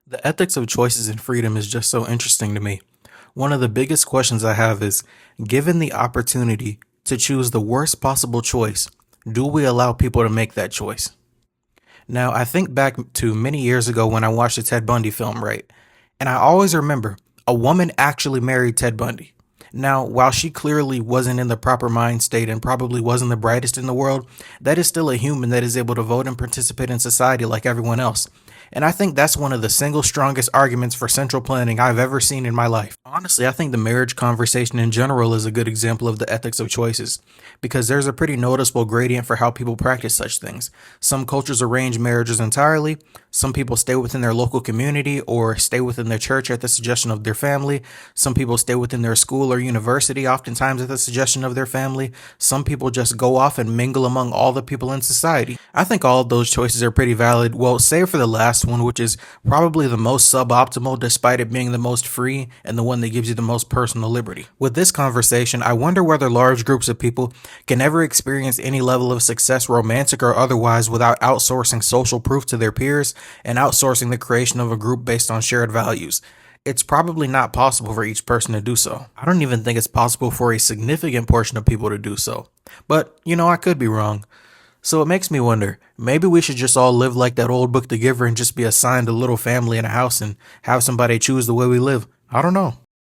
The ethics of choices and freedom is just so interesting to me. One of the biggest questions I have is, given the opportunity to choose the worst possible choice, do we allow people to make that choice? Now, I think back to many years ago when I watched the Ted Bundy film, right? And I always remember a woman actually married Ted Bundy. Now, while she clearly wasn't in the proper mind state and probably wasn't the brightest in the world, that is still a human that is able to vote and participate in society like everyone else. And I think that's one of the single strongest arguments for central planning I've ever seen in my life. Honestly, I think the marriage conversation in general is a good example of the ethics of choices, because there's a pretty noticeable gradient for how people practice such things. Some cultures arrange marriages entirely, some people stay within their local community or stay within their church at the suggestion of their family. Some people stay within their school or university, oftentimes at the suggestion of their family. Some people just go off and mingle among all the people in society. I think all of those choices are pretty valid. Well, save for the last one, which is probably the most suboptimal despite it being the most free and the one that gives you the most personal liberty. With this conversation, I wonder whether large groups of people can ever experience any level of success, romantic or otherwise, without outsourcing social proof to their peers and outsourcing the creation of a group based on shared values. It's probably not possible for each person to do so. I don't even think it's possible for a significant portion of people to do so. But, I could be wrong. So it makes me wonder, maybe we should just all live like that old book The Giver and just be assigned a little family in a house and have somebody choose the way we live. I don't know.